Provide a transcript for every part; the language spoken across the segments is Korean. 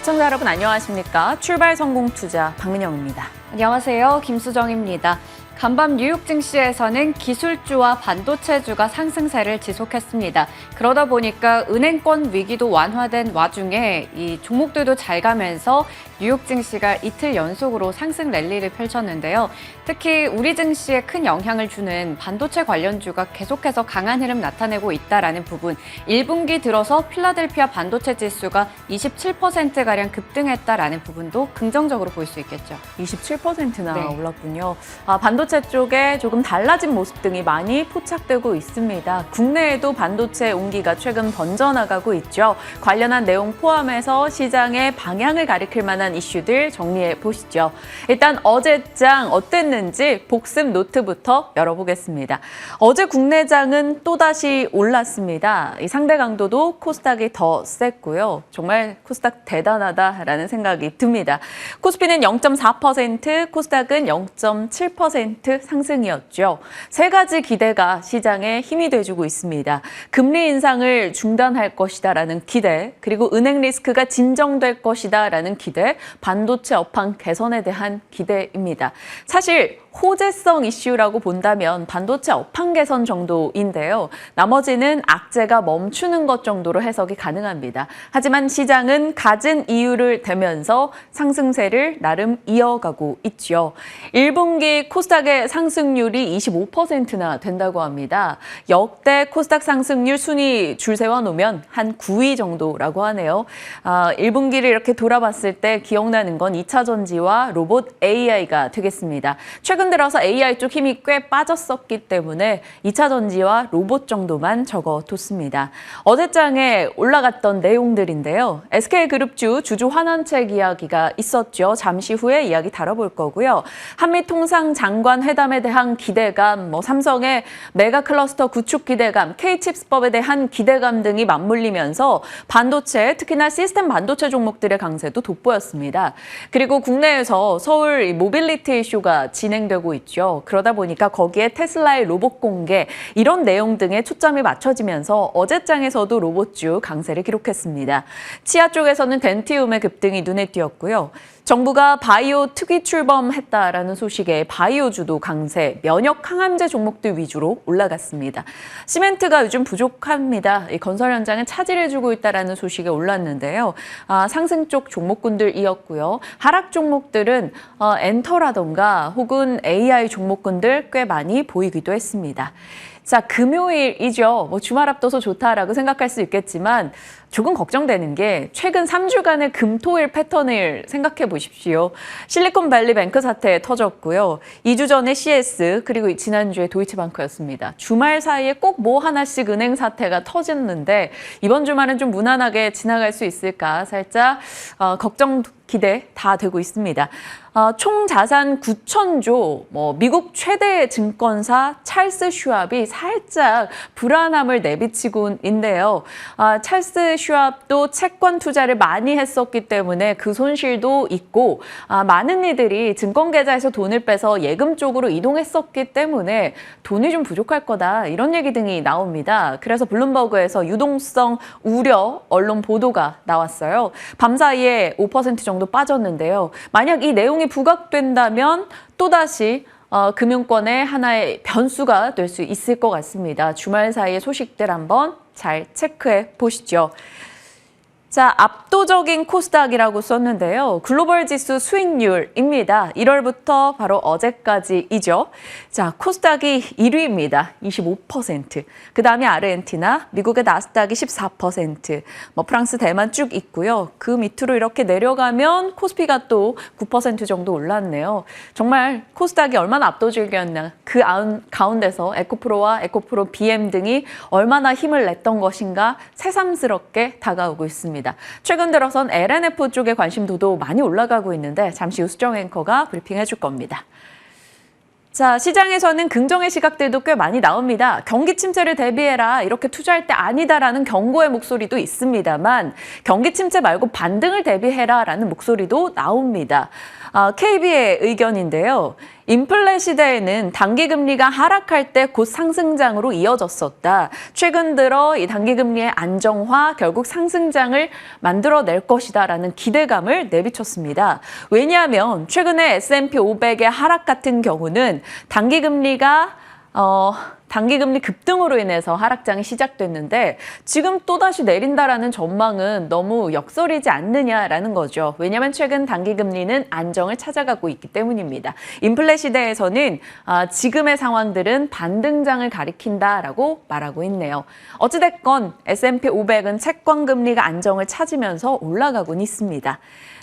시청자 여러분 안녕하십니까? 출발 성공 투자 박민영입니다. 안녕하세요. 김수정입니다. 간밤 뉴욕 증시에서는 기술주와 반도체주가 상승세를 지속했습니다. 그러다 보니까 은행권 위기도 완화된 와중에 이 종목들도 잘 가면서 뉴욕 증시가 이틀 연속으로 상승 랠리를 펼쳤는데요. 특히 우리 증시에 큰 영향을 주는 반도체 관련주가 계속해서 강한 흐름 나타내고 있다라는 부분, 1분기 들어서 필라델피아 반도체 지수가 27%가량 급등했다라는 부분도 긍정적으로 볼 수 있겠죠. 27%나 네. 올랐군요. 반도체 쪽에 조금 달라진 모습 등이 많이 포착되고 있습니다. 국내에도 반도체 온기가 최근 번져나가고 있죠. 관련한 내용 포함해서 시장의 방향을 가리킬 만한 이슈들 정리해 보시죠. 일단 어제장 어땠는지 복습 노트부터 열어보겠습니다. 어제 국내장은 또다시 올랐습니다. 이 상대 강도도 코스닥이 더 셌고요. 정말 코스닥 대단하다라는 생각이 듭니다. 코스피는 0.4%, 코스닥은 0.7% 상승이었죠. 세 가지 기대가 시장에 힘이 돼주고 있습니다. 금리 인상을 중단할 것이다라는 기대, 그리고 은행 리스크가 진정될 것이다라는 기대, 반도체 업황 개선에 대한 기대입니다. 사실 호재성 이슈라고 본다면 반도체 업황 개선 정도인데요. 나머지는 악재가 멈추는 것 정도로 해석이 가능합니다. 하지만 시장은 갖은 이유를 대면서 상승세를 나름 이어가고 있죠. 1분기 코스닥의 상승률이 25%나 된다고 합니다. 역대 코스닥 상승률 순위 줄 세워놓으면 한 9위 정도라고 하네요. 1분기를 이렇게 돌아봤을 때 기억나는 건 2차 전지와 로봇 AI가 되겠습니다. 최근 들어서 AI 쪽 힘이 꽤 빠졌었기 때문에 2차 전지와 로봇 정도만 적어뒀습니다. 어제장에 올라갔던 내용들인데요. SK그룹주 주주 환원책 이야기가 있었죠. 잠시 후에 이야기 다뤄볼 거고요. 한미통상장관 회담에 대한 기대감, 삼성의 메가 클러스터 구축 기대감, K칩스법에 대한 기대감 등이 맞물리면서 반도체, 특히나 시스템 반도체 종목들의 강세도 돋보였습니다. 그리고 국내에서 서울 모빌리티 이슈가 진행되고 있죠. 그러다 보니까 거기에 테슬라의 로봇 공개, 이런 내용 등에 초점이 맞춰지면서 어제장에서도 로봇주 강세를 기록했습니다. 치아 쪽에서는 덴티움의 급등이 눈에 띄었고요. 정부가 바이오 특위 출범했다라는 소식에 바이오주도 강세, 면역 항암제 종목들 위주로 올라갔습니다. 시멘트가 요즘 부족합니다. 이 건설 현장에 차질해주고 있다라는 소식이 올랐는데요. 상승 쪽 종목군들이었고요. 하락 종목들은 엔터라던가 혹은 AI 종목군들 꽤 많이 보이기도 했습니다. 자, 금요일이죠. 주말 앞둬서 좋다라고 생각할 수 있겠지만 조금 걱정되는 게 최근 3주간의 금토일 패턴을 생각해 보십시오. 실리콘밸리 뱅크 사태 터졌고요. 2주 전에 CS, 그리고 지난주에 도이치방크였습니다. 주말 사이에 꼭 뭐 하나씩 은행 사태가 터졌는데 이번 주말은 좀 무난하게 지나갈 수 있을까 살짝 걱정 기대 다 되고 있습니다. 총 자산 9,000조, 미국 최대 증권사 찰스 슈왑이 살짝 불안함을 내비치고 있는데요. 찰스 슈왑도 채권 투자를 많이 했었기 때문에 그 손실도 있고, 많은 이들이 증권 계좌에서 돈을 빼서 예금 쪽으로 이동했었기 때문에 돈이 좀 부족할 거다, 이런 얘기 등이 나옵니다. 그래서 블룸버그에서 유동성 우려 언론 보도가 나왔어요. 밤사이에 5% 정도 빠졌는데요. 만약 이 내용이 부각된다면 또다시 금융권의 하나의 변수가 될 수 있을 것 같습니다. 주말 사이의 소식들 한번 잘 체크해 보시죠. 자, 압도적인 코스닥이라고 썼는데요. 글로벌 지수 수익률입니다. 1월부터 바로 어제까지이죠. 자, 코스닥이 1위입니다. 25%. 그 다음에 아르헨티나, 미국의 나스닥이 14%. 프랑스, 대만 쭉 있고요. 그 밑으로 이렇게 내려가면 코스피가 또 9% 정도 올랐네요. 정말 코스닥이 얼마나 압도적이었나. 그 가운데서 에코프로와 에코프로 BM 등이 얼마나 힘을 냈던 것인가 새삼스럽게 다가오고 있습니다. 최근 들어선 LNF 쪽에 관심도도 많이 올라가고 있는데 잠시 후 수정 앵커가 브리핑해 줄 겁니다. 자, 시장에서는 긍정의 시각들도 꽤 많이 나옵니다. 경기 침체를 대비해라, 이렇게 투자할 때 아니다라는 경고의 목소리도 있습니다만 경기 침체 말고 반등을 대비해라라는 목소리도 나옵니다. KB의 의견인데요. 인플레 시대에는 단기금리가 하락할 때 곧 상승장으로 이어졌었다. 최근 들어 이 단기금리의 안정화, 결국 상승장을 만들어낼 것이다라는 기대감을 내비쳤습니다. 왜냐하면 최근에 S&P 500의 하락 같은 경우는 단기금리 급등으로 인해서 하락장이 시작됐는데 지금 또다시 내린다라는 전망은 너무 역설이지 않느냐라는 거죠. 왜냐하면 최근 단기금리는 안정을 찾아가고 있기 때문입니다. 인플레 시대에서는 지금의 상황들은 반등장을 가리킨다라고 말하고 있네요. 어찌됐건 S&P 500은 채권금리가 안정을 찾으면서 올라가곤 있습니다.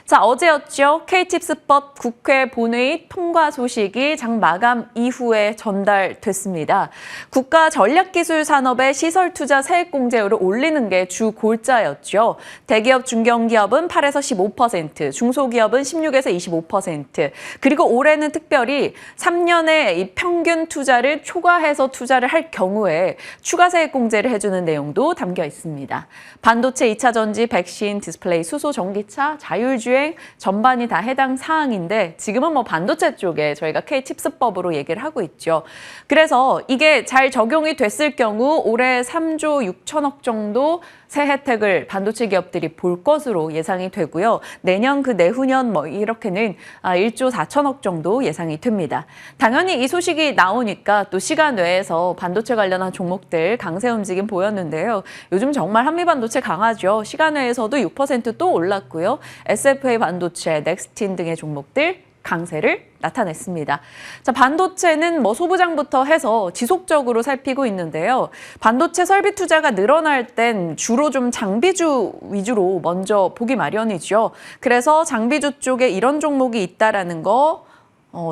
자, 어제였죠. K칩스법 국회 본회의 통과 소식이 장 마감 이후에 전달됐습니다. 국가전략기술산업의 시설투자 세액공제율을 올리는 게 주 골자였죠. 대기업, 중견기업은 8에서 15%, 중소기업은 16에서 25%, 그리고 올해는 특별히 3년의 이 평균 투자를 초과해서 투자를 할 경우에 추가 세액공제를 해주는 내용도 담겨 있습니다. 반도체, 2차 전지, 백신, 디스플레이, 수소, 전기차, 자율주행 전반이 다 해당 사항인데 지금은 반도체 쪽에 저희가 K칩스법으로 얘기를 하고 있죠. 그래서 이게 잘 적용이 됐을 경우 올해 3조 6천억 정도 새 혜택을 반도체 기업들이 볼 것으로 예상이 되고요. 내년 그 내후년 이렇게는 1조 4천억 정도 예상이 됩니다. 당연히 이 소식이 나오니까 또 시간 외에서 반도체 관련한 종목들 강세 움직임 보였는데요. 요즘 정말 한미반도체 강하죠. 시간 외에서도 6%또 올랐고요. SFA 반도체, 넥스틴 등의 종목들 강세를 나타냈습니다. 자, 반도체는 소부장부터 해서 지속적으로 살피고 있는데요. 반도체 설비 투자가 늘어날 땐 주로 좀 장비주 위주로 먼저 보기 마련이죠. 그래서 장비주 쪽에 이런 종목이 있다라는 거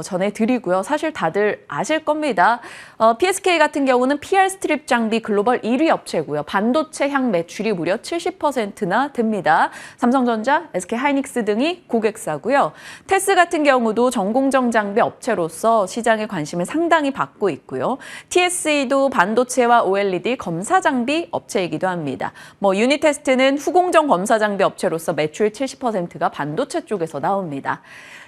전해드리고요. 사실 다들 아실 겁니다. PSK 같은 경우는 PR 스트립 장비 글로벌 1위 업체고요. 반도체 향 매출이 무려 70%나 됩니다. 삼성전자, SK 하이닉스 등이 고객사고요. 테스 같은 경우도 전공정 장비 업체로서 시장의 관심을 상당히 받고 있고요. TSE도 반도체와 OLED 검사 장비 업체이기도 합니다. 유니테스트는 후공정 검사 장비 업체로서 매출 70%가 반도체 쪽에서 나옵니다.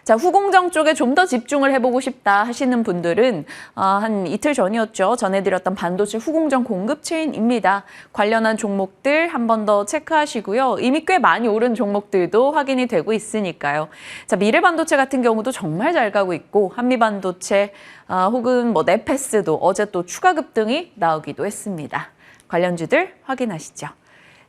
자, 후공정 쪽에 좀 더 집중을 해보고 싶다 하시는 분들은 한 이틀 전이었죠. 전해드렸던 반도체 후공정 공급체인입니다. 관련한 종목들 한 번 더 체크하시고요. 이미 꽤 많이 오른 종목들도 확인이 되고 있으니까요. 자, 미래반도체 같은 경우도 정말 잘 가고 있고 한미반도체 혹은 네페스도 어제 또 추가 급등이 나오기도 했습니다. 관련주들 확인하시죠.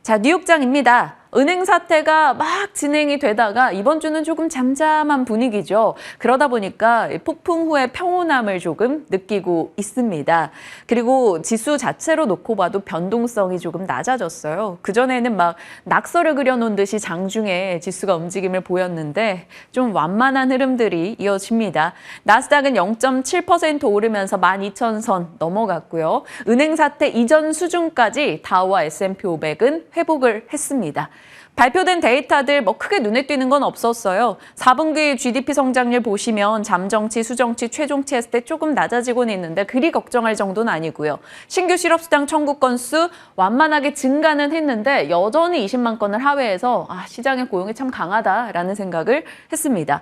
자, 뉴욕장입니다. 은행 사태가 막 진행이 되다가 이번 주는 조금 잠잠한 분위기죠. 그러다 보니까 폭풍 후의 평온함을 조금 느끼고 있습니다. 그리고 지수 자체로 놓고 봐도 변동성이 조금 낮아졌어요. 그전에는 막 낙서를 그려놓은 듯이 장중에 지수가 움직임을 보였는데 좀 완만한 흐름들이 이어집니다. 나스닥은 0.7% 오르면서 12,000선 넘어갔고요. 은행 사태 이전 수준까지 다우와 S&P 500은 회복을 했습니다. 발표된 데이터들 크게 눈에 띄는 건 없었어요. 4분기 GDP 성장률 보시면 잠정치, 수정치, 최종치 했을 때 조금 낮아지고는 있는데 그리 걱정할 정도는 아니고요. 신규 실업수당 청구 건수 완만하게 증가는 했는데 여전히 20만 건을 하회해서 시장의 고용이 참 강하다라는 생각을 했습니다.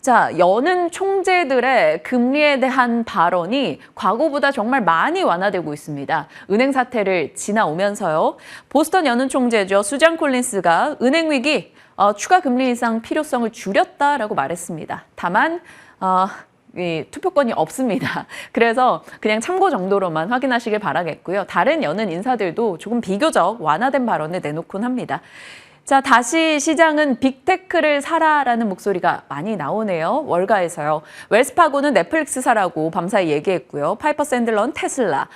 자, 여는 총재들의 금리에 대한 발언이 과거보다 정말 많이 완화되고 있습니다. 은행 사태를 지나오면서요. 보스턴 여는 총재죠. 수잔 콜린스가 은행 위기, 추가 금리 인상 필요성을 줄였다라고 말했습니다. 다만 투표권이 없습니다. 그래서 그냥 참고 정도로만 확인하시길 바라겠고요. 다른 여는 인사들도 조금 비교적 완화된 발언을 내놓곤 합니다. 자, 다시 시장은 빅테크를 사라라는 목소리가 많이 나오네요. 월가에서요. 웰스파고는 넷플릭스 사라고 밤사이 얘기했고요. 파이퍼 샌들러는 테슬라,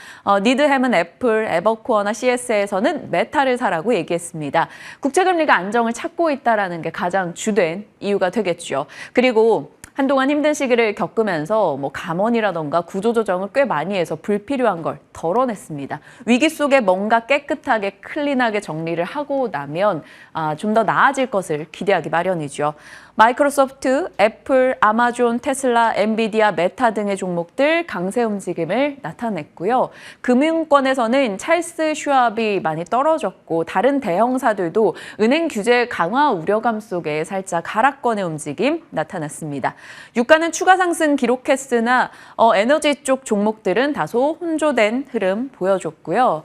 니드햄은 애플, 에버코어나 CS에서는 메타를 사라고 얘기했습니다. 국채금리가 안정을 찾고 있다는 게 가장 주된 이유가 되겠죠. 그리고 한동안 힘든 시기를 겪으면서 감원이라던가 구조조정을 꽤 많이 해서 불필요한 걸 덜어냈습니다. 위기 속에 뭔가 깨끗하게 클린하게 정리를 하고 나면 좀 더 나아질 것을 기대하기 마련이죠. 마이크로소프트, 애플, 아마존, 테슬라, 엔비디아, 메타 등의 종목들 강세 움직임을 나타냈고요. 금융권에서는 찰스 슈왑이 많이 떨어졌고 다른 대형사들도 은행 규제 강화 우려감 속에 살짝 하락권의 움직임 나타났습니다. 유가는 추가 상승 기록했으나 에너지 쪽 종목들은 다소 혼조된 흐름 보여줬고요.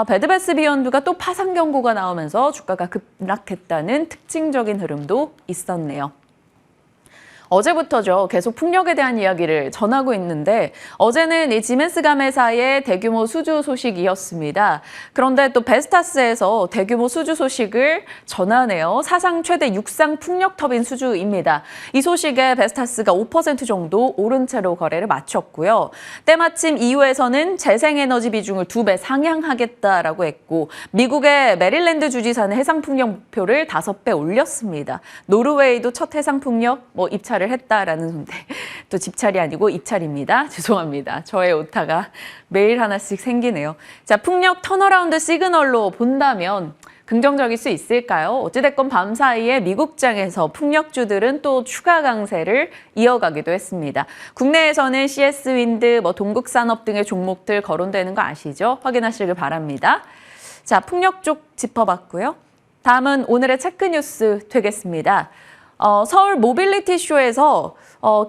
배드베스 비욘드가 또 파산 경고가 나오면서 주가가 급락했다는 특징적인 흐름도 있었네요. 어제부터죠. 계속 풍력에 대한 이야기를 전하고 있는데 어제는 이 지멘스 가매사의 대규모 수주 소식이었습니다. 그런데 또 베스타스에서 대규모 수주 소식을 전하네요. 사상 최대 육상 풍력 터빈 수주입니다. 이 소식에 베스타스가 5% 정도 오른 채로 거래를 마쳤고요. 때마침 EU에서는 재생에너지 비중을 2배 상향하겠다라고 했고 미국의 메릴랜드 주지사는 해상 풍력 목표를 5배 올렸습니다. 노르웨이도 첫 해상 풍력 입찰 했다라는 또 집찰이 아니고 입찰입니다. 죄송합니다. 저의 오타가 매일 하나씩 생기네요. 자, 풍력 턴어라운드 시그널로 본다면 긍정적일 수 있을까요? 어찌됐건 밤 사이에 미국장에서 풍력주들은 또 추가 강세를 이어가기도 했습니다. 국내에서는 CS 윈드, 동국산업 등의 종목들 거론되는 거 아시죠? 확인하시길 바랍니다. 자, 풍력 쪽 짚어봤고요. 다음은 오늘의 체크 뉴스 되겠습니다. 서울 모빌리티 쇼에서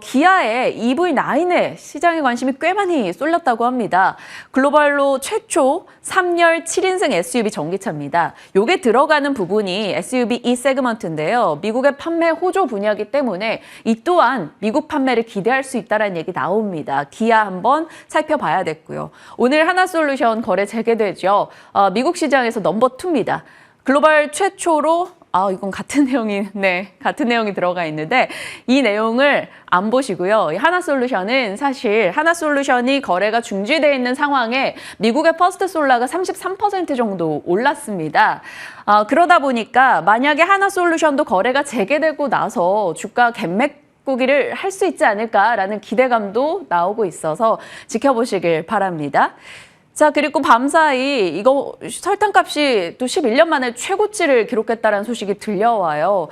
기아의 EV9에 시장의 관심이 꽤 많이 쏠렸다고 합니다. 글로벌로 최초 3열 7인승 SUV 전기차입니다. 요게 들어가는 부분이 SUV E 세그먼트인데요. 미국의 판매 호조 분야이기 때문에 이 또한 미국 판매를 기대할 수 있다는 얘기 나옵니다. 기아 한번 살펴봐야 됐고요. 오늘 하나솔루션 거래 재개되죠. 미국 시장에서 넘버 2입니다. 글로벌 최초로 이건 같은 내용이 들어가 있는데 이 내용을 안 보시고요. 하나솔루션은 사실 하나솔루션이 거래가 중지되어 있는 상황에 미국의 퍼스트솔라가 33% 정도 올랐습니다. 그러다 보니까 만약에 하나솔루션도 거래가 재개되고 나서 주가 갭맥 꾸기를 할 수 있지 않을까라는 기대감도 나오고 있어서 지켜보시길 바랍니다. 자, 그리고 밤사이 이거 설탕값이 또 11년 만에 최고치를 기록했다는 소식이 들려와요.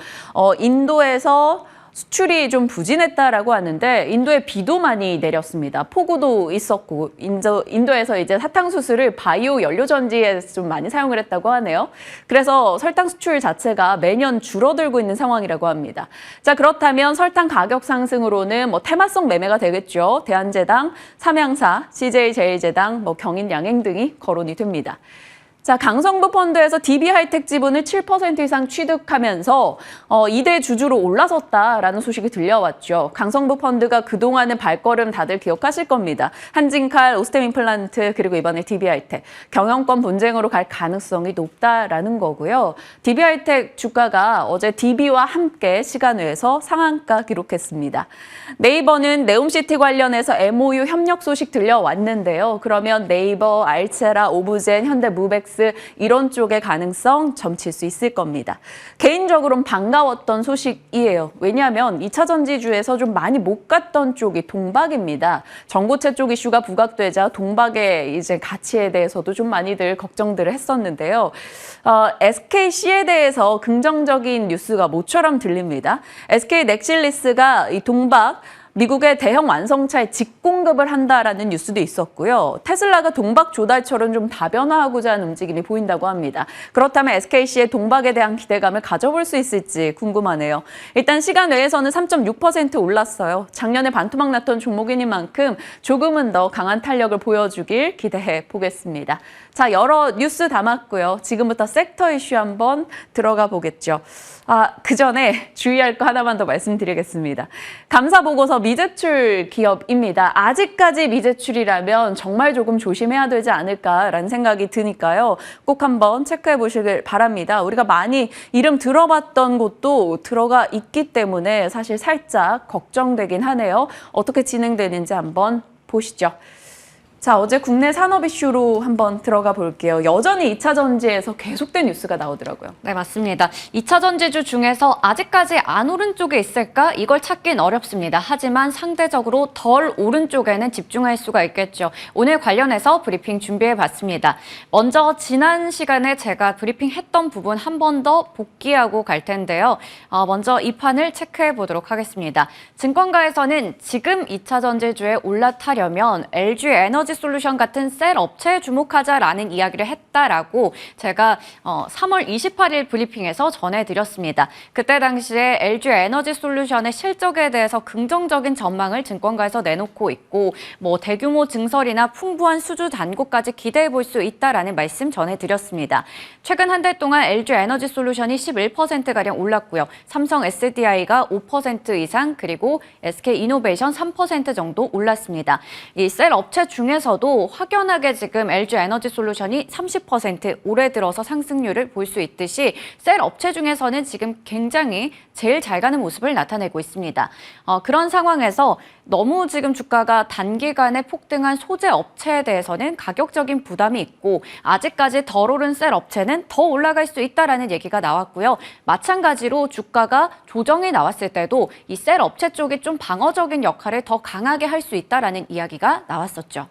인도에서 수출이 좀 부진했다라고 하는데 인도에 비도 많이 내렸습니다. 폭우도 있었고 인도에서 이제 사탕수수를 바이오 연료전지에 좀 많이 사용을 했다고 하네요. 그래서 설탕 수출 자체가 매년 줄어들고 있는 상황이라고 합니다. 자, 그렇다면 설탕 가격 상승으로는 테마성 매매가 되겠죠. 대한제당, 삼양사, CJ제일제당, 경인양행 등이 거론이 됩니다. 자, 강성부 펀드에서 DB하이텍 지분을 7% 이상 취득하면서 2대 주주로 올라섰다라는 소식이 들려왔죠. 강성부 펀드가 그동안의 발걸음 다들 기억하실 겁니다. 한진칼, 오스템 임플란트, 그리고 이번에 DB하이텍. 경영권 분쟁으로 갈 가능성이 높다라는 거고요. DB하이텍 주가가 어제 DB와 함께 시간외에서 상한가 기록했습니다. 네이버는 네옴시티 관련해서 MOU 협력 소식 들려왔는데요. 그러면 네이버, 알체라, 오브젠, 현대무백스 이런 쪽의 가능성 점칠 수 있을 겁니다. 개인적으로는 반가웠던 소식이에요. 왜냐하면 2차 전지주에서 좀 많이 못 갔던 쪽이 동박입니다. 전고체 쪽 이슈가 부각되자 동박의 이제 가치에 대해서도 좀 많이들 걱정들을 했었는데요. SKC에 대해서 긍정적인 뉴스가 모처럼 들립니다. SK 넥실리스가 이 동박 미국의 대형 완성차에 직공급을 한다라는 뉴스도 있었고요. 테슬라가 동박 조달처럼 좀 다변화하고자 하는 움직임이 보인다고 합니다. 그렇다면 SKC의 동박에 대한 기대감을 가져볼 수 있을지 궁금하네요. 일단 시간 외에서는 3.6% 올랐어요. 작년에 반토막 났던 종목이니만큼 조금은 더 강한 탄력을 보여주길 기대해 보겠습니다. 자, 여러 뉴스 담았고요. 지금부터 섹터 이슈 한번 들어가 보겠죠. 그 전에 주의할 거 하나만 더 말씀드리겠습니다. 감사 보고서 미제출 기업입니다. 아직까지 미제출이라면 정말 조금 조심해야 되지 않을까라는 생각이 드니까요. 꼭 한번 체크해 보시길 바랍니다. 우리가 많이 이름 들어봤던 곳도 들어가 있기 때문에 사실 살짝 걱정되긴 하네요. 어떻게 진행되는지 한번 보시죠. 자, 어제 국내 산업 이슈로 한번 들어가 볼게요. 여전히 2차 전지에서 계속된 뉴스가 나오더라고요. 네, 맞습니다. 2차 전지주 중에서 아직까지 안 오른 쪽에 있을까? 이걸 찾긴 어렵습니다. 하지만 상대적으로 덜 오른 쪽에는 집중할 수가 있겠죠. 오늘 관련해서 브리핑 준비해봤습니다. 먼저 지난 시간에 제가 브리핑했던 부분 한 번 더 복귀하고 갈 텐데요. 먼저 이 판을 체크해 보도록 하겠습니다. 증권가에서는 지금 2차 전지주에 올라타려면 LG 에너지 솔루션 같은 셀 업체에 주목하자라는 이야기를 했다라고 제가 3월 28일 브리핑에서 전해드렸습니다. 그때 당시에 LG 에너지 솔루션의 실적에 대해서 긍정적인 전망을 증권가에서 내놓고 있고 뭐 대규모 증설이나 풍부한 수주 잔고까지 기대해 볼 수 있다라는 말씀 전해드렸습니다. 최근 한 달 동안 LG 에너지 솔루션이 11%가량 올랐고요. 삼성 SDI가 5% 이상 그리고 SK 이노베이션 3% 정도 올랐습니다. 이 셀 업체 중에서도 확연하게 지금 LG 에너지 솔루션이 30% 올해 들어서 상승률을 볼 수 있듯이 셀 업체 중에서는 지금 굉장히 제일 잘 가는 모습을 나타내고 있습니다. 그런 상황에서 너무 지금 주가가 단기간에 폭등한 소재 업체에 대해서는 가격적인 부담이 있고 아직까지 덜 오른 셀 업체는 더 올라갈 수 있다라는 얘기가 나왔고요. 마찬가지로 주가가 조정이 나왔을 때도 이 셀 업체 쪽이 좀 방어적인 역할을 더 강하게 할 수 있다라는 이야기가 나왔었죠.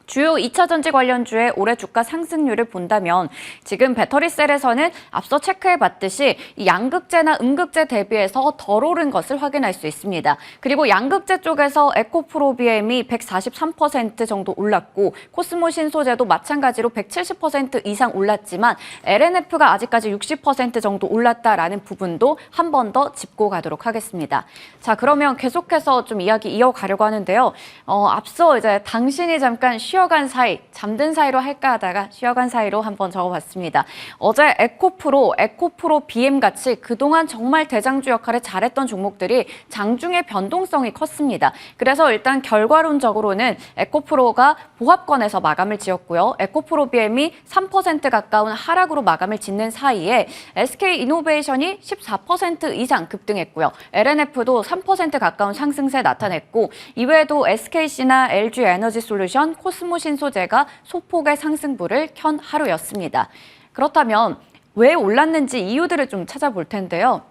주요 2차 전지 관련주의 올해 주가 상승률을 본다면 지금 배터리셀에서는 앞서 체크해봤듯이 양극재나 음극재 대비해서 덜 오른 것을 확인할 수 있습니다. 그리고 양극재 쪽에서 에코프로비엠이 143% 정도 올랐고 코스모 신소재도 마찬가지로 170% 이상 올랐지만 LNF가 아직까지 60% 정도 올랐다라는 부분도 한 번 더 짚고 가도록 하겠습니다. 자, 그러면 계속해서 좀 이야기 이어가려고 하는데요. 앞서 이제 당신이 잠깐 쉬어간 사이, 잠든 사이로 할까 하다가 쉬어간 사이로 한번 적어봤습니다. 어제 에코프로 BM 같이 그동안 정말 대장주 역할을 잘했던 종목들이 장중에 변동성이 컸습니다. 그래서 일단 결과론적으로는 에코프로가 보합권에서 마감을 지었고요. 에코프로 BM이 3% 가까운 하락으로 마감을 짓는 사이에 SK 이노베이션이 14% 이상 급등했고요. LNF도 3% 가까운 상승세 나타냈고 이외에도 SKC나 LG 에너지 솔루션, 코스모 신소재가 소폭의 상승부를 켠 하루였습니다. 그렇다면 왜 올랐는지 이유들을 좀 찾아볼 텐데요.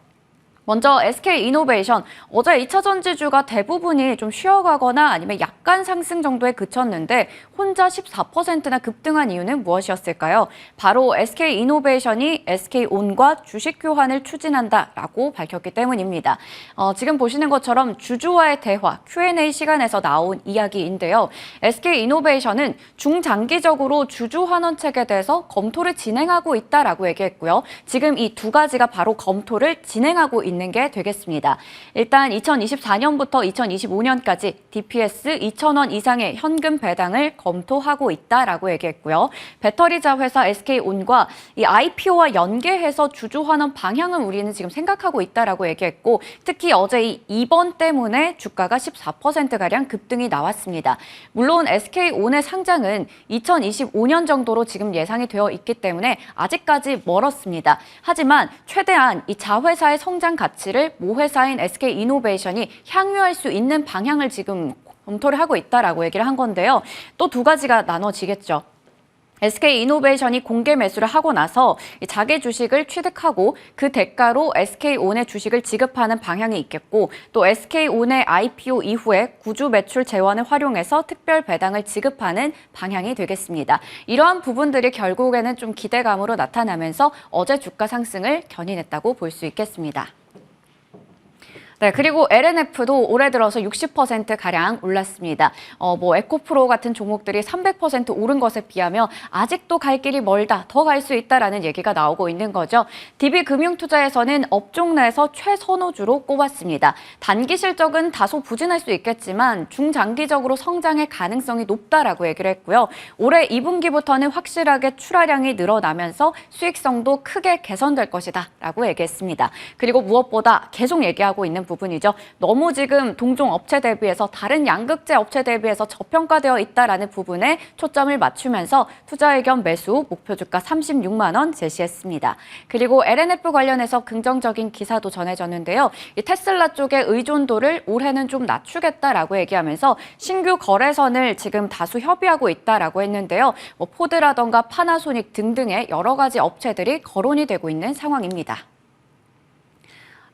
먼저 SK 이노베이션, 어제 2차 전지주가 대부분이 좀 쉬어가거나 아니면 약간 상승 정도에 그쳤는데 혼자 14%나 급등한 이유는 무엇이었을까요? 바로 SK 이노베이션이 SK온과 주식 교환을 추진한다라고 밝혔기 때문입니다. 지금 보시는 것처럼 주주와의 대화, Q&A 시간에서 나온 이야기인데요. SK 이노베이션은 중장기적으로 주주 환원책에 대해서 검토를 진행하고 있다라고 얘기했고요. 지금 이 두 가지가 바로 검토를 진행하고 있는 게 되겠습니다. 일단 2024년부터 2025년까지 DPS 2,000원 이상의 현금 배당을 검토하고 있다라고 얘기했고요. 배터리자 회사 SK온과 이 IPO와 연계해서 주주 환원 방향을 우리는 지금 생각하고 있다라고 얘기했고 특히 어제 이 2번 때문에 주가가 14%가량 급등이 나왔습니다. 물론 SK온의 상장은 2025년 정도로 지금 예상이 되어 있기 때문에 아직까지 멀었습니다. 하지만 최대한 이 자회사의 성장 가치를 모회사인 SK 이노베이션이 향유할 수 있는 방향을 지금 검토를 하고 있다라고 얘기를 한 건데요. 또 두 가지가 나눠지겠죠. SK 이노베이션이 공개 매수를 하고 나서 자기 주식을 취득하고 그 대가로 SK온의 주식을 지급하는 방향이 있겠고 또 SK온의 IPO 이후에 구주 매출 재원을 활용해서 특별 배당을 지급하는 방향이 되겠습니다. 이러한 부분들이 결국에는 좀 기대감으로 나타나면서 어제 주가 상승을 견인했다고 볼 수 있겠습니다. 네, 그리고 LNF도 올해 들어서 60%가량 올랐습니다. 에코프로 같은 종목들이 300% 오른 것에 비하면 아직도 갈 길이 멀다, 더 갈 수 있다라는 얘기가 나오고 있는 거죠. DB금융투자에서는 업종 내에서 최선호주로 꼽았습니다. 단기 실적은 다소 부진할 수 있겠지만 중장기적으로 성장의 가능성이 높다라고 얘기를 했고요. 올해 2분기부터는 확실하게 출하량이 늘어나면서 수익성도 크게 개선될 것이다라고 얘기했습니다. 그리고 무엇보다 계속 얘기하고 있는 부분이죠. 너무 지금 동종 업체 대비해서 다른 양극재 업체 대비해서 저평가되어 있다라는 부분에 초점을 맞추면서 투자 의견 매수 목표 주가 36만 원 제시했습니다. 그리고 LNF 관련해서 긍정적인 기사도 전해졌는데요. 이 테슬라 쪽의 의존도를 올해는 좀 낮추겠다라고 얘기하면서 신규 거래선을 지금 다수 협의하고 있다라고 했는데요. 포드라던가 파나소닉 등등의 여러 가지 업체들이 거론이 되고 있는 상황입니다.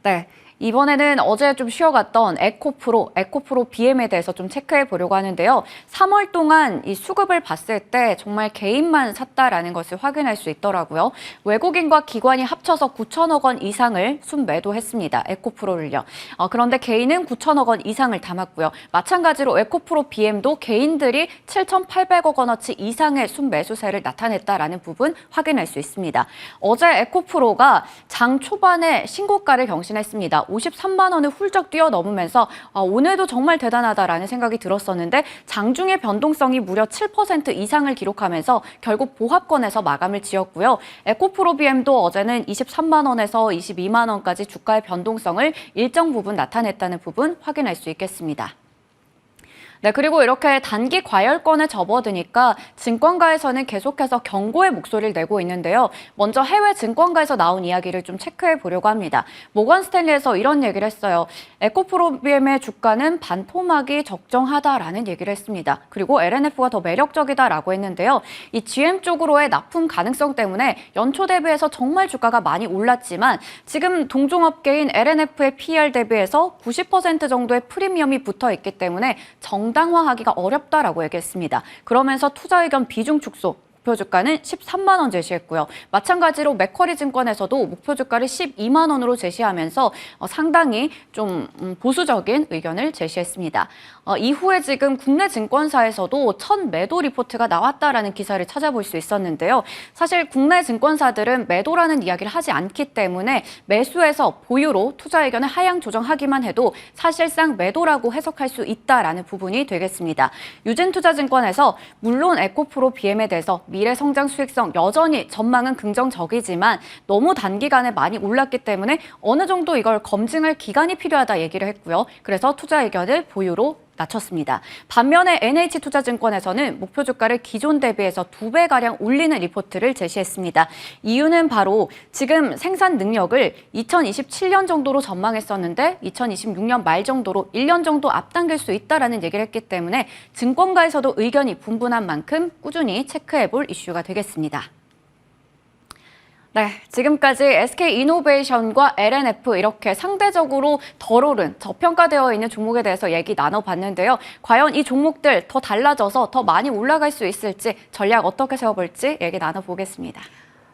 네. 이번에는 어제 좀 쉬어갔던 에코프로 BM에 대해서 좀 체크해 보려고 하는데요. 3월 동안 이 수급을 봤을 때 정말 개인만 샀다라는 것을 확인할 수 있더라고요. 외국인과 기관이 합쳐서 9천억 원 이상을 순매도했습니다. 에코프로를요. 그런데 개인은 9천억 원 이상을 담았고요. 마찬가지로 에코프로 BM도 개인들이 7,800억 원어치 이상의 순매수세를 나타냈다라는 부분 확인할 수 있습니다. 어제 에코프로가 장 초반에 신고가를 경신했습니다. 53만 원을 훌쩍 뛰어넘으면서 오늘도 정말 대단하다라는 생각이 들었었는데 장중의 변동성이 무려 7% 이상을 기록하면서 결국 보합권에서 마감을 지었고요. 에코프로 BM도 어제는 23만 원에서 22만 원까지 주가의 변동성을 일정 부분 나타냈다는 부분 확인할 수 있겠습니다. 네, 그리고 이렇게 단기 과열권에 접어드니까 증권가에서는 계속해서 경고의 목소리를 내고 있는데요. 먼저 해외 증권가에서 나온 이야기를 좀 체크해 보려고 합니다. 모건 스탠리에서 이런 얘기를 했어요. 에코프로 BM의 주가는 반토막이 적정하다라는 얘기를 했습니다. 그리고 LNF가 더 매력적이다라고 했는데요. 이 GM 쪽으로의 납품 가능성 때문에 연초 대비해서 정말 주가가 많이 올랐지만 지금 동종업계인 LNF의 PER 대비해서 90% 정도의 프리미엄이 붙어 있기 때문에 정당화하기가 어렵다라고 얘기했습니다. 그러면서 투자 의견 비중 축소, 목표 주가는 13만 원 제시했고요. 마찬가지로 맥쿼리 증권에서도 목표 주가를 12만 원으로 제시하면서 상당히 좀 보수적인 의견을 제시했습니다. 이후에 지금 국내 증권사에서도 첫 매도 리포트가 나왔다라는 기사를 찾아볼 수 있었는데요. 사실 국내 증권사들은 매도라는 이야기를 하지 않기 때문에 매수해서 보유로 투자 의견을 하향 조정하기만 해도 사실상 매도라고 해석할 수 있다라는 부분이 되겠습니다. 유진투자증권에서 물론 에코프로 BM에 대해서 미래 성장 수익성 여전히 전망은 긍정적이지만 너무 단기간에 많이 올랐기 때문에 어느 정도 이걸 검증할 기간이 필요하다 얘기를 했고요. 그래서 투자 의견을 보유로 낮췄습니다. 반면에 NH투자증권에서는 목표 주가를 기존 대비해서 2배가량 올리는 리포트를 제시했습니다. 이유는 바로 지금 생산 능력을 2027년 정도로 전망했었는데 2026년 말 정도로 1년 정도 앞당길 수 있다라는 얘기를 했기 때문에 증권가에서도 의견이 분분한 만큼 꾸준히 체크해볼 이슈가 되겠습니다. 네, 지금까지 SK이노베이션과 LNF 이렇게 상대적으로 덜 오른, 저평가되어 있는 종목에 대해서 얘기 나눠봤는데요. 과연 이 종목들 더 달라져서 더 많이 올라갈 수 있을지 전략 어떻게 세워볼지 얘기 나눠보겠습니다.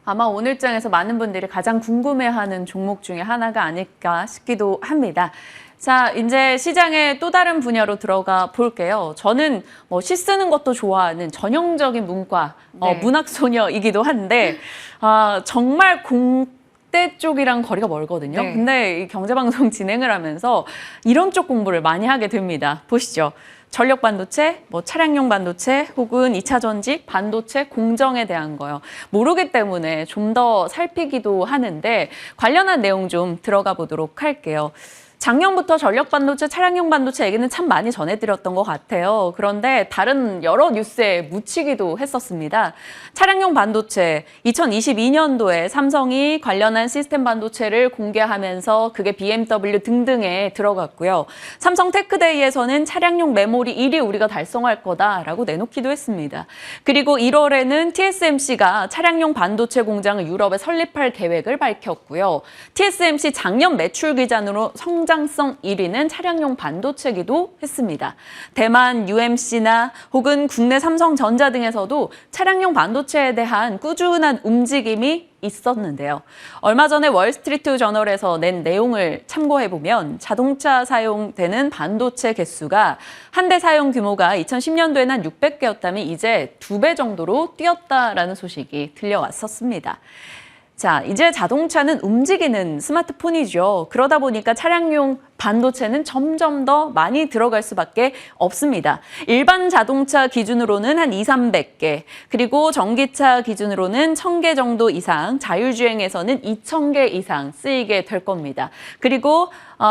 아마 오늘장에서 많은 분들이 가장 궁금해하는 종목 중에 하나가 아닐까 싶기도 합니다. 자, 이제 시장의 또 다른 분야로 들어가 볼게요. 저는 시 쓰는 것도 좋아하는 전형적인 문과, 문학소녀이기도 한데 정말 공대 쪽이랑 거리가 멀거든요. 네. 근데 이 경제방송 진행을 하면서 이런 쪽 공부를 많이 하게 됩니다. 보시죠. 전력 반도체, 차량용 반도체 혹은 2차 전지, 반도체 공정에 대한 거요. 모르기 때문에 좀 더 살피기도 하는데 관련한 내용 좀 들어가 보도록 할게요. 작년부터 전력 반도체, 차량용 반도체 얘기는 참 많이 전해드렸던 것 같아요. 그런데 다른 여러 뉴스에 묻히기도 했었습니다. 차량용 반도체, 2022년도에 삼성이 관련한 시스템 반도체를 공개하면서 그게 BMW 등등에 들어갔고요. 삼성 테크데이에서는 차량용 메모리 1위 우리가 달성할 거다라고 내놓기도 했습니다. 그리고 1월에는 TSMC가 차량용 반도체 공장을 유럽에 설립할 계획을 밝혔고요. TSMC 작년 매출 기준으로 성장성 1위는 차량용 반도체기도 했습니다. 대만 UMC나 혹은 국내 삼성전자 등에서도 차량용 반도체에 대한 꾸준한 움직임이 있었는데요. 얼마 전에 월스트리트 저널에서 낸 내용을 참고해보면 자동차 사용되는 반도체 개수가 한 대 사용 규모가 2010년도에는 한 600개였다면 이제 2배 정도로 뛰었다라는 소식이 들려왔었습니다. 자, 이제 자동차는 움직이는 스마트폰이죠. 그러다 보니까 차량용 반도체는 점점 더 많이 들어갈 수밖에 없습니다. 일반 자동차 기준으로는 한 200~300개, 그리고 전기차 기준으로는 1000개 정도 이상, 자율주행에서는 2000개 이상 쓰이게 될 겁니다. 그리고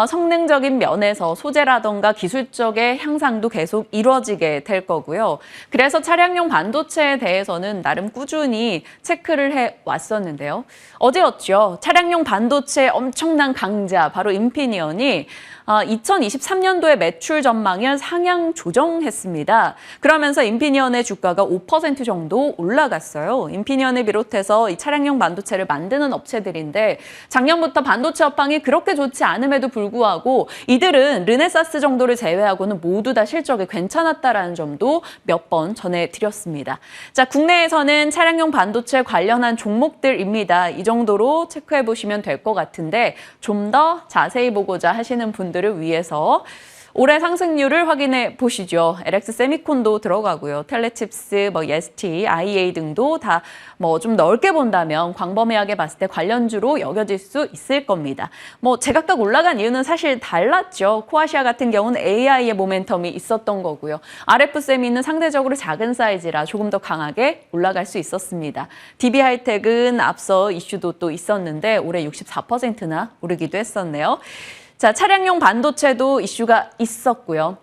성능적인 면에서 소재라던가 기술적의 향상도 계속 이루어지게 될 거고요. 그래서 차량용 반도체에 대해서는 나름 꾸준히 체크를 해왔었는데요. 어제였죠. 차량용 반도체 엄청난 강자, 바로 인피니언이 2023년도에 매출 전망을 상향 조정했습니다. 그러면서 인피니언의 주가가 5% 정도 올라갔어요. 인피니언을 비롯해서 이 차량용 반도체를 만드는 업체들인데 작년부터 반도체 업황이 그렇게 좋지 않음에도 불구하고 이들은 르네사스 정도를 제외하고는 모두 다 실적이 괜찮았다라는 점도 몇 번 전해드렸습니다. 자, 국내에서는 차량용 반도체 관련한 종목들입니다. 이 정도로 체크해 보시면 될 것 같은데 좀 더 자세히 보고자 하시는 분들을 위해서 올해 상승률을 확인해 보시죠. LX 세미콘도 들어가고요. 텔레칩스, 예스티, IA 등도 다 좀 넓게 본다면 광범위하게 봤을 때 관련주로 여겨질 수 있을 겁니다. 제각각 올라간 이유는 사실 달랐죠. 코아시아 같은 경우는 AI의 모멘텀이 있었던 거고요. RF세미는 상대적으로 작은 사이즈라 조금 더 강하게 올라갈 수 있었습니다. DB하이텍은 앞서 이슈도 또 있었는데 올해 64%나 오르기도 했었네요. 자, 차량용 반도체도 이슈가 있었고요.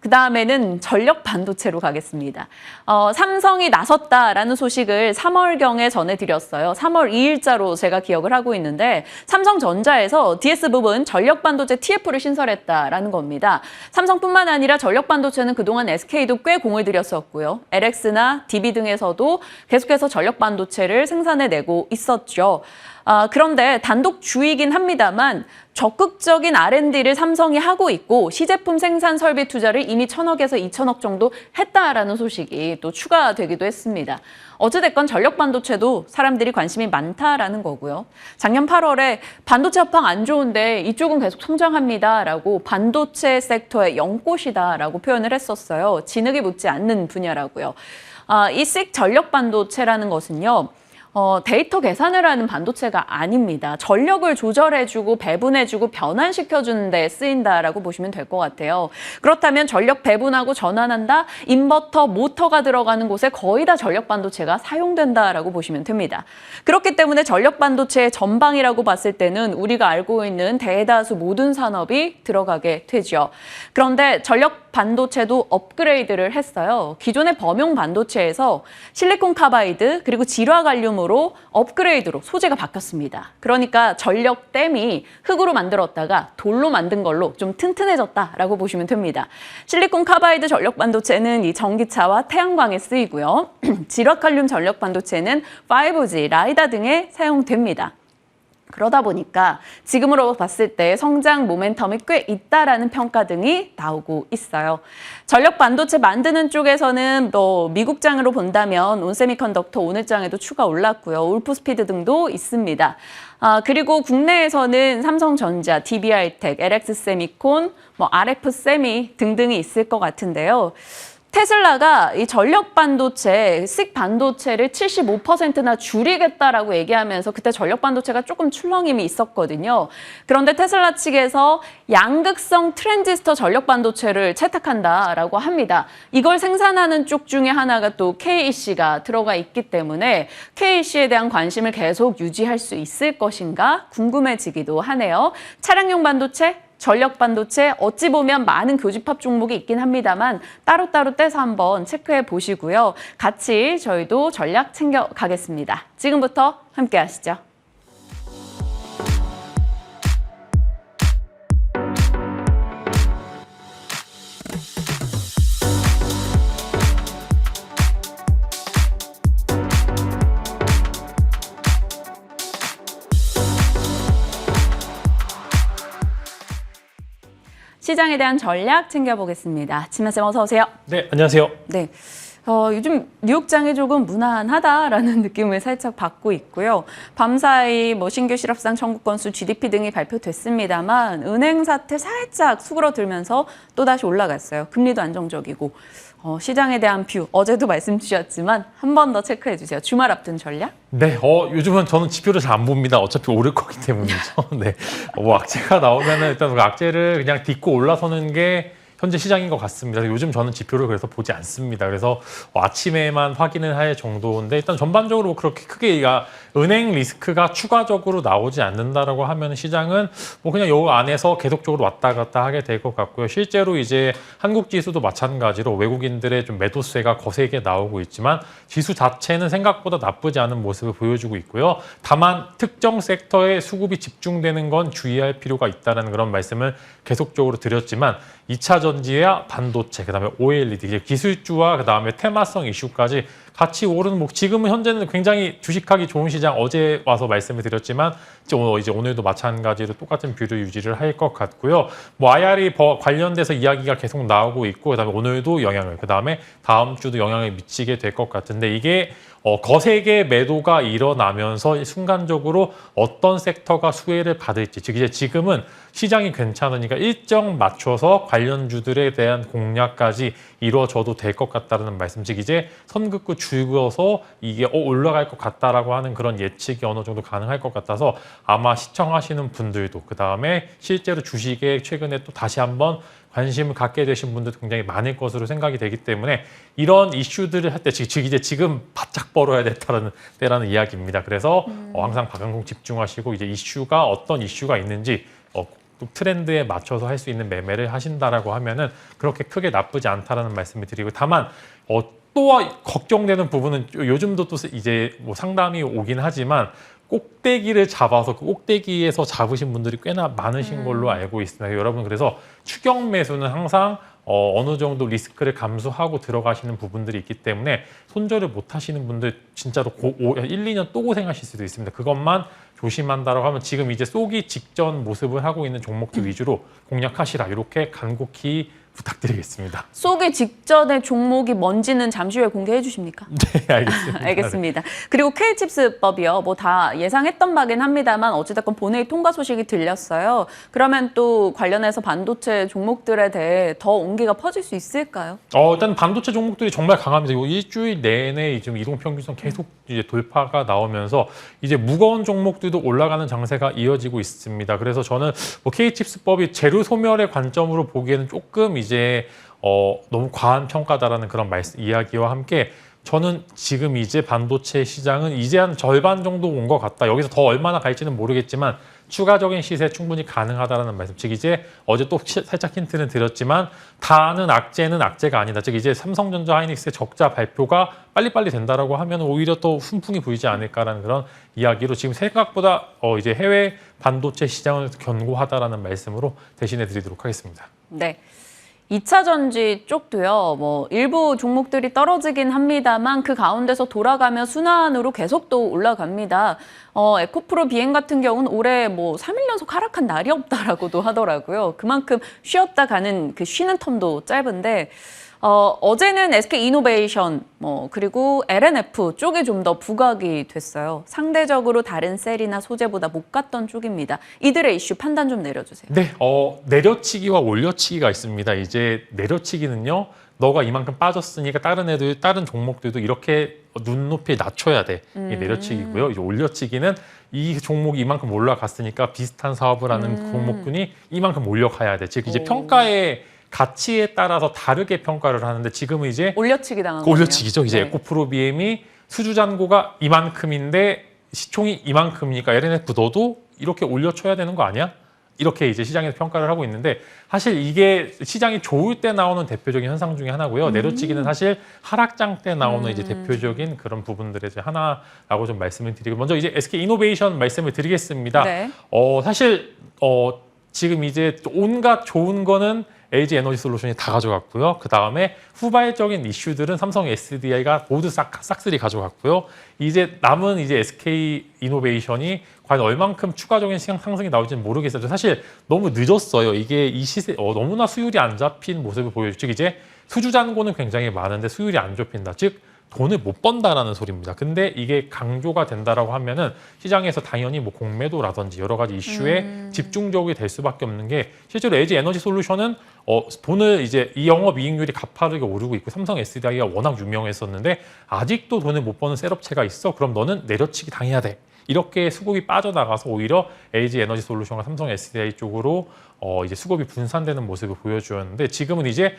그 다음에는 전력 반도체로 가겠습니다. 삼성이 나섰다라는 소식을 3월경에 전해드렸어요. 3월 2일자로 제가 기억을 하고 있는데 삼성전자에서 DS 부분 전력 반도체 TF를 신설했다라는 겁니다. 삼성뿐만 아니라 전력 반도체는 그동안 SK도 꽤 공을 들였었고요. LX나 DB 등에서도 계속해서 전력 반도체를 생산해내고 있었죠. 그런데 단독 주이긴 합니다만 적극적인 R&D를 삼성이 하고 있고 시제품 생산 설비 투자를 이미 1,000억에서 2,000억 정도 했다라는 소식이 또 추가되기도 했습니다. 어찌됐건 전력 반도체도 사람들이 관심이 많다라는 거고요. 작년 8월에 반도체 업황 안 좋은데 이쪽은 계속 성장합니다라고 반도체 섹터의 연꽃이다라고 표현을 했었어요. 진흙이 묻지 않는 분야라고요. 이 SiC 전력 반도체라는 것은요. 데이터 계산을 하는 반도체가 아닙니다. 전력을 조절해주고 배분해주고 변환시켜주는 데 쓰인다라고 보시면 될 것 같아요. 그렇다면 전력 배분하고 전환한다, 인버터, 모터가 들어가는 곳에 거의 다 전력 반도체가 사용된다라고 보시면 됩니다. 그렇기 때문에 전력 반도체의 전방이라고 봤을 때는 우리가 알고 있는 대다수 모든 산업이 들어가게 되죠. 그런데 전력 반도체도 업그레이드를 했어요. 기존의 범용 반도체에서 실리콘 카바이드 그리고 질화 갈륨으로 업그레이드로 소재가 바뀌었습니다. 그러니까 전력댐이 흙으로 만들었다가 돌로 만든 걸로 좀 튼튼해졌다라고 보시면 됩니다. 실리콘 카바이드 전력 반도체는 이 전기차와 태양광에 쓰이고요. 질화 갈륨 전력 반도체는 5G, 라이다 등에 사용됩니다. 그러다 보니까 지금으로 봤을 때 성장 모멘텀이 꽤 있다라는 평가 등이 나오고 있어요. 전력 반도체 만드는 쪽에서는 미국장으로 본다면 온세미컨덕터 오늘장에도 추가 올랐고요. 울프스피드 등도 있습니다. 그리고 국내에서는 삼성전자, DB하이텍, LX세미콘, RF세미 등등이 있을 것 같은데요. 테슬라가 이 전력 반도체, SiC 반도체를 75%나 줄이겠다라고 얘기하면서 그때 전력 반도체가 조금 출렁임이 있었거든요. 그런데 테슬라 측에서 양극성 트랜지스터 전력 반도체를 채택한다라고 합니다. 이걸 생산하는 쪽 중에 하나가 또 KEC가 들어가 있기 때문에 KEC에 대한 관심을 계속 유지할 수 있을 것인가 궁금해지기도 하네요. 차량용 반도체, 전력 반도체 어찌 보면 많은 교집합 종목이 있긴 합니다만 따로따로 떼서 한번 체크해 보시고요. 같이 저희도 전략 챙겨가겠습니다. 지금부터 함께 하시죠. 시장에 대한 전략 챙겨보겠습니다. 진만쌤 어서 오세요. 네, 안녕하세요. 네, 요즘 뉴욕장이 조금 무난하다라는 느낌을 살짝 받고 있고요. 밤사이 신규 실업상 청구 건수, GDP 등이 발표됐습니다만 은행 사태 살짝 수그러들면서 또다시 올라갔어요. 금리도 안정적이고. 시장에 대한 뷰, 어제도 말씀 주셨지만 한 번 더 체크해 주세요. 주말 앞둔 전략? 네, 요즘은 저는 지표를 잘 안 봅니다. 어차피 오를 거기 때문이죠. 네, 악재가 나오면은 일단 그 악재를 그냥 딛고 올라서는 게 현재 시장인 것 같습니다. 요즘 저는 지표를 그래서 보지 않습니다. 그래서 아침에만 확인을 할 정도인데 일단 전반적으로 그렇게 크게 은행 리스크가 추가적으로 나오지 않는다라고 하면 시장은 뭐 그냥 요 안에서 계속적으로 왔다 갔다 하게 될 것 같고요. 실제로 이제 한국 지수도 마찬가지로 외국인들의 좀 매도세가 거세게 나오고 있지만 지수 자체는 생각보다 나쁘지 않은 모습을 보여주고 있고요. 다만 특정 섹터에 수급이 집중되는 건 주의할 필요가 있다는 그런 말씀을 계속적으로 드렸지만 2차 전지와 반도체, 그다음에 OLED, 이제 기술주와 그다음에 테마성 이슈까지 같이 오르는 지금은 현재는 굉장히 주식하기 좋은 시장 어제 와서 말씀을 드렸지만 이제 오늘도 마찬가지로 똑같은 뷰를 유지를 할 것 같고요. 뭐 IRA 관련돼서 이야기가 계속 나오고 있고 그다음에 오늘도 영향을 그다음에 다음 주도 영향을 미치게 될 것 같은데 이게 거세게 매도가 일어나면서 순간적으로 어떤 섹터가 수혜를 받을지 즉 이제 지금은 시장이 괜찮으니까 일정 맞춰서 관련주들에 대한 공략까지 이루어져도 될 것 같다는 말씀 즉 이제 선긋고 줄여서 이게 올라갈 것 같다라고 하는 그런 예측이 어느 정도 가능할 것 같아서 아마 시청하시는 분들도 그다음에 실제로 주식에 최근에 또 다시 한번 관심을 갖게 되신 분들도 굉장히 많을 것으로 생각이 되기 때문에 이런 이슈들을 할 때 즉 이제 지금 바짝 벌어야 됐다는 때라는 이야기입니다. 그래서 항상 박강공 집중하시고 이제 이슈가 어떤 이슈가 있는지 트렌드에 맞춰서 할 수 있는 매매를 하신다라고 하면은 그렇게 크게 나쁘지 않다라는 말씀을 드리고 다만 또 걱정되는 부분은 요즘도 또 이제 뭐 상담이 오긴 하지만 꼭대기를 잡아서 그 꼭대기에서 잡으신 분들이 꽤나 많으신 걸로 알고 있습니다. 여러분 그래서 추격 매수는 항상 어느 정도 리스크를 감수하고 들어가시는 부분들이 있기 때문에 손절을 못 하시는 분들 진짜로 1, 2년 또 고생하실 수도 있습니다. 그것만 조심한다라고 하면 지금 이제 쏘기 직전 모습을 하고 있는 종목들 위주로 공략하시라 이렇게 간곡히 부탁드리겠습니다. 쏘기 직전에 종목이 뭔지는 잠시 후에 공개해 주십니까? 네, 알겠습니다. 알겠습니다. 그리고 K칩스법이요. 뭐 다 예상했던 바긴 합니다만 어찌됐건 본회의 통과 소식이 들렸어요. 그러면 또 관련해서 반도체 종목들에 대해 더 온기가 퍼질 수 있을까요? 일단 반도체 종목들이 정말 강합니다. 이 일주일 내내 지금 이동평균선 계속 이제 돌파가 나오면서 이제 무거운 종목들도 올라가는 장세가 이어지고 있습니다. 그래서 저는 뭐 K칩스법이 재료 소멸의 관점으로 보기에는 조금 이제 너무 과한 평가다라는 그런 이야기와 함께 저는 지금 이제 반도체 시장은 이제 한 절반 정도 온 것 같다. 여기서 더 얼마나 갈지는 모르겠지만 추가적인 시세 충분히 가능하다라는 말씀. 즉 이제 어제 또 살짝 힌트는 드렸지만 다는 악재가 아니다. 즉 이제 삼성전자 하이닉스의 적자 발표가 빨리빨리 된다라고 하면 오히려 또 훈풍이 불지 않을까라는 그런 이야기로 지금 생각보다 이제 해외 반도체 시장을 견고하다라는 말씀으로 대신해 드리도록 하겠습니다. 네. 2차 전지 쪽도요, 뭐, 일부 종목들이 떨어지긴 합니다만 그 가운데서 돌아가며 순환으로 계속 또 올라갑니다. 에코프로 비행 같은 경우는 올해 뭐 3일 연속 하락한 날이 없다라고도 하더라고요. 그만큼 쉬었다 가는 그 쉬는 텀도 짧은데, 어제는 SK이노베이션, 그리고 LNF 쪽에 좀 더 부각이 됐어요. 상대적으로 다른 셀이나 소재보다 못 갔던 쪽입니다. 이들의 이슈 판단 좀 내려주세요. 네, 내려치기와 올려치기가 있습니다. 이제 내려치기는요, 너가 이만큼 빠졌으니까 다른 종목들도 이렇게 눈높이 낮춰야 돼. 이게 내려치기고요. 이제 올려치기는 이 종목이 이만큼 올라갔으니까 비슷한 사업을 하는 종목군이 이만큼 올려가야 돼. 즉 이제 평가의 가치에 따라서 다르게 평가를 하는데 지금은 이제 올려치기 당한 거예요. 올려치기죠. 이제 네. 에코프로 BM이 수주 잔고가 이만큼인데 시총이 이만큼이니까 LNF 너도 이렇게 올려쳐야 되는 거 아니야? 이렇게 이제 시장에서 평가를 하고 있는데 사실 이게 시장이 좋을 때 나오는 대표적인 현상 중에 하나고요. 내려치기는 사실 하락장 때 나오는 이제 대표적인 그런 부분들의 이제 하나라고 좀 말씀을 드리고 먼저 이제 SK이노베이션 말씀을 드리겠습니다. 네. 사실 지금 이제 온갖 좋은 거는 LG 에너지 솔루션이 다 가져갔고요. 그 다음에 후발적인 이슈들은 삼성 SDI가 모두 싹쓸이 가져갔고요. 이제 남은 이제 SK 이노베이션이 과연 얼만큼 추가적인 시장 상승이 나올지는 모르겠어요. 사실 너무 늦었어요. 이게 이 시세 너무나 수율이 안 잡힌 모습을 보여주죠. 즉 이제 수주 잔고는 굉장히 많은데 수율이 안 잡힌다. 즉 돈을 못 번다라는 소리입니다. 근데 이게 강조가 된다라고 하면은 시장에서 당연히 뭐 공매도라든지 여러 가지 이슈에 집중적이 될 수밖에 없는 게 실제로 LG 에너지 솔루션은 돈을 이제 이 영업이익률이 가파르게 오르고 있고 삼성 SDI가 워낙 유명했었는데 아직도 돈을 못 버는 셋업체가 있어. 그럼 너는 내려치기 당해야 돼. 이렇게 수급이 빠져나가서 오히려 LG 에너지 솔루션과 삼성 SDI 쪽으로 이제 수급이 분산되는 모습을 보여주었는데 지금은 이제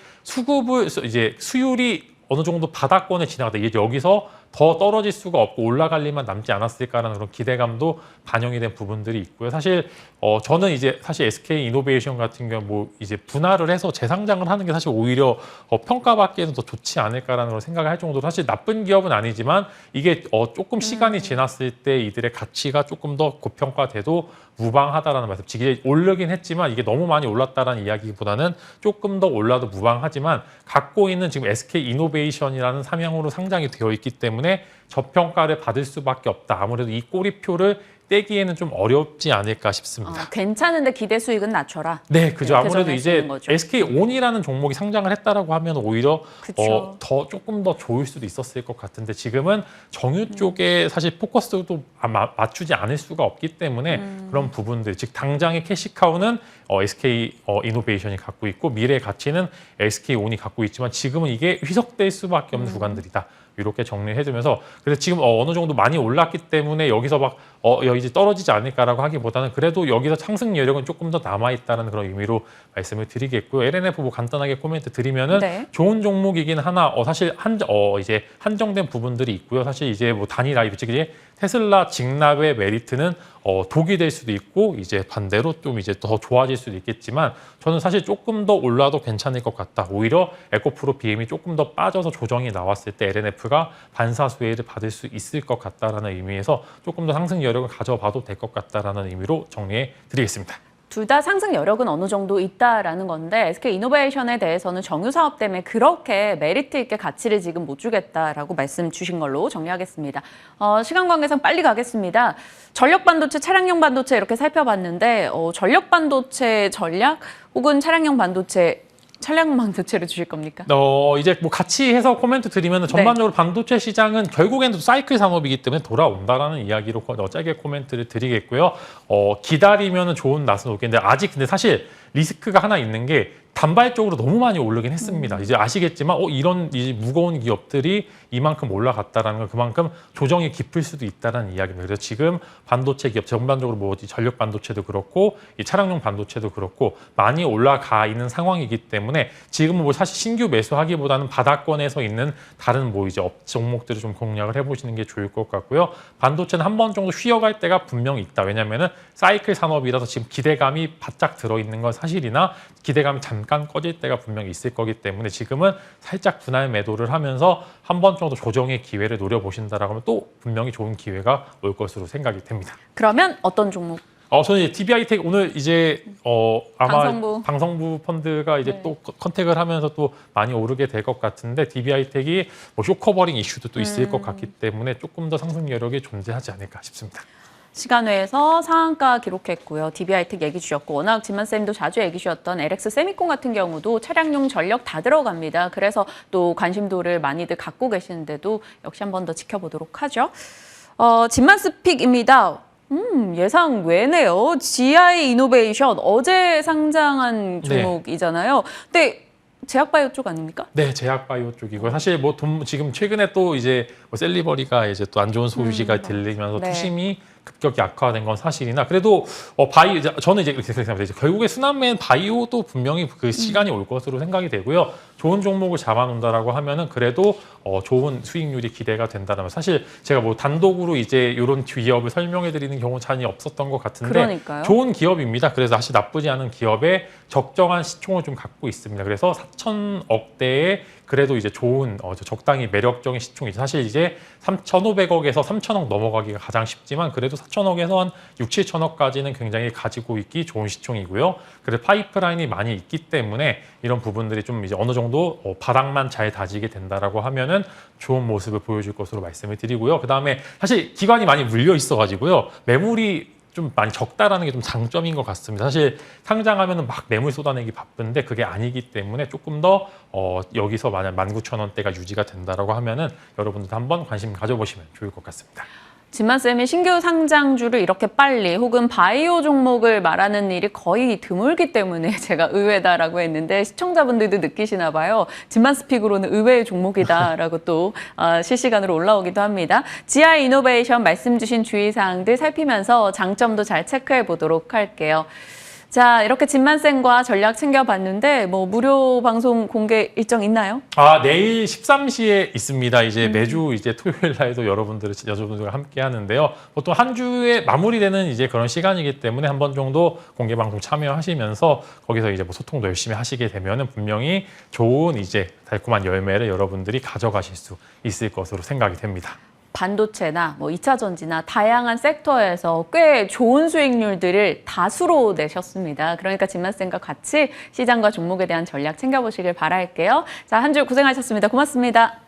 수율이 어느 정도 바닥권에 지나가다 이게 여기서 더 떨어질 수가 없고 올라갈 일만 남지 않았을까라는 그런 기대감도 반영이 된 부분들이 있고요. 사실 저는 이제 사실 SK 이노베이션 같은 경우 뭐 이제 분할을 해서 재상장을 하는 게 사실 오히려 평가받기에는 더 좋지 않을까라는 걸 생각을 할 정도로 사실 나쁜 기업은 아니지만 이게 조금 시간이 지났을 때 이들의 가치가 조금 더 고평가돼도 무방하다라는 말씀. 이게 오르긴 했지만 이게 너무 많이 올랐다라는 이야기보다는 조금 더 올라도 무방하지만 갖고 있는 지금 SK 이노베이션이라는 사명으로 상장이 되어 있기 때문에 저평가를 받을 수밖에 없다. 아무래도 이 꼬리표를 떼기에는 좀 어렵지 않을까 싶습니다. 괜찮은데 기대 수익은 낮춰라. 네, 그죠. 아무래도 이제 거죠. SK온이라는 종목이 상장을 했다라고 하면 오히려 그쵸. 조금 더 좋을 수도 있었을 것 같은데 지금은 정유 쪽에 사실 포커스도 맞추지 않을 수가 없기 때문에 그런 부분들, 즉 당장의 캐시카우는 SK 이노베이션이 갖고 있고 미래의 가치는 SK온이 갖고 있지만 지금은 이게 희석될 수밖에 없는 구간들이다. 이렇게 정리해주면서 그래서 지금 어느 정도 많이 올랐기 때문에 여기서 막 이제 떨어지지 않을까라고 하기보다는 그래도 여기서 상승 여력은 조금 더 남아있다는 그런 의미로 말씀을 드리겠고요. LNF 뭐 간단하게 코멘트 드리면은 네. 좋은 종목이긴 하나 사실 이제 한정된 부분들이 있고요. 사실 이제 뭐 단일 라이브 이제 테슬라 직납의 메리트는 독이 될 수도 있고 이제 반대로 좀 이제 더 좋아질 수도 있겠지만 저는 사실 조금 더 올라도 괜찮을 것 같다. 오히려 에코프로 BM이 조금 더 빠져서 조정이 나왔을 때 LNF가 반사수혜를 받을 수 있을 것 같다라는 의미에서 조금 더 상승 여력을 가져봐도 될 것 같다라는 의미로 정리해 드리겠습니다. 둘 다 상승 여력은 어느 정도 있다라는 건데 SK 이노베이션에 대해서는 정유 사업 때문에 그렇게 메리트 있게 가치를 지금 못 주겠다라고 말씀 주신 걸로 정리하겠습니다. 시간 관계상 빨리 가겠습니다. 전력 반도체, 차량용 반도체 이렇게 살펴봤는데 전력 반도체 전략 혹은 차량용 반도체를 주실 겁니까? 이제 뭐 같이 해서 코멘트 드리면 전반적으로 반도체 시장은 결국에는 사이클 산업이기 때문에 돌아온다라는 이야기로 짧게 코멘트를 드리겠고요. 기다리면 좋은 낯은 오겠는데 아직 근데 사실 리스크가 하나 있는 게 단발적으로 너무 많이 오르긴 했습니다. 이제 아시겠지만 이런 이제 무거운 기업들이 이만큼 올라갔다라는 건 그만큼 조정이 깊을 수도 있다는 이야기입니다. 그래서 지금 반도체 기업 전반적으로 뭐 전력 반도체도 그렇고 이 차량용 반도체도 그렇고 많이 올라가 있는 상황이기 때문에 지금은 뭐 사실 신규 매수하기보다는 바닥권에서 있는 다른 뭐 이제 종목들을 좀 공략을 해보시는 게 좋을 것 같고요. 반도체는 한 번 정도 쉬어갈 때가 분명히 있다. 왜냐하면은 사이클 산업이라서 지금 기대감이 바짝 들어있는 건 사실이나 기대감이 잠깐 꺼질 때가 분명히 있을 거기 때문에 지금은 살짝 분할 매도를 하면서 한 번 정도 조정의 기회를 노려보신다라고 하면 또 분명히 좋은 기회가 올 것으로 생각이 됩니다. 그러면 어떤 종목? 저는 이제 DBI텍 오늘 이제 아마 방성부 펀드가 이제 또 컨택을 하면서 또 많이 오르게 될 것 같은데 DBI텍이 뭐 쇼커버링 이슈도 또 있을 것 같기 때문에 조금 더 상승 여력이 존재하지 않을까 싶습니다. 시간 외에서 상한가 기록했고요. DBI텍 얘기 주셨고 워낙 진만쌤도 자주 얘기 주셨던 LX 세미콘 같은 경우도 차량용 전력 다 들어갑니다. 그래서 또 관심도를 많이들 갖고 계시는데도 역시 한 번 더 지켜보도록 하죠. 진만스픽입니다. 예상 외네요. GI 이노베이션 어제 상장한 종목이잖아요. 근데 제약바이오 쪽 아닙니까? 네, 제약바이오 쪽이고요. 사실 뭐 지금 최근에 또 이제 뭐 셀리버리가 이제 또 안 좋은 소식이 들리면서 네. 투심이 급격히 악화된 건 사실이나 그래도 저는 이제 그렇게 생각합니다. 결국에 순환맨 바이오도 분명히 그 시간이 올 것으로 생각이 되고요. 좋은 종목을 잡아놓는다라고 하면은 그래도 좋은 수익률이 기대가 된다면 사실 제가 뭐 단독으로 이제 이런 기업을 설명해드리는 경우는 잘 없었던 것 같은데 그러니까요. 좋은 기업입니다. 그래서 사실 나쁘지 않은 기업에 적정한 시총을 좀 갖고 있습니다. 그래서 4천억대의 그래도 이제 좋은 적당히 매력적인 시총이죠. 사실 이제 3,500억에서 3,000억 넘어가기가 가장 쉽지만 그래도 4,000억에서 한 6, 7,000억까지는 굉장히 가지고 있기 좋은 시총이고요. 그래서 파이프라인이 많이 있기 때문에 이런 부분들이 좀 이제 어느 정도 바닥만 잘 다지게 된다라고 하면은 좋은 모습을 보여줄 것으로 말씀을 드리고요. 그 다음에 사실 기관이 많이 물려 있어가지고요. 매물이 좀 많이 적다라는 게 좀 장점인 것 같습니다. 사실 상장하면은 막 매물 쏟아내기 바쁜데 그게 아니기 때문에 조금 더 여기서 만약 19,000원대가 유지가 된다라고 하면은 여러분들도 한번 관심 가져보시면 좋을 것 같습니다. 진만쌤이 신규 상장주를 이렇게 빨리 혹은 바이오 종목을 말하는 일이 거의 드물기 때문에 제가 의외다라고 했는데 시청자분들도 느끼시나 봐요. 진만스픽으로는 의외의 종목이다라고 또 실시간으로 올라오기도 합니다. GI 이노베이션 말씀 주신 주의사항들 살피면서 장점도 잘 체크해 보도록 할게요. 자, 이렇게 진만쌤과 전략 챙겨봤는데 뭐 무료 방송 공개 일정 있나요? 내일 13시에 있습니다. 이제 매주 이제 토요일 날에도 여러분들과 함께 하는데요. 보통 한 주에 마무리되는 이제 그런 시간이기 때문에 한 번 정도 공개 방송 참여하시면서 거기서 이제 뭐 소통도 열심히 하시게 되면은 분명히 좋은 이제 달콤한 열매를 여러분들이 가져가실 수 있을 것으로 생각이 됩니다. 반도체나 뭐 2차 전지나 다양한 섹터에서 꽤 좋은 수익률들을 다수로 내셨습니다. 그러니까 진만쌤과 같이 시장과 종목에 대한 전략 챙겨보시길 바랄게요. 자, 한 주 고생하셨습니다. 고맙습니다.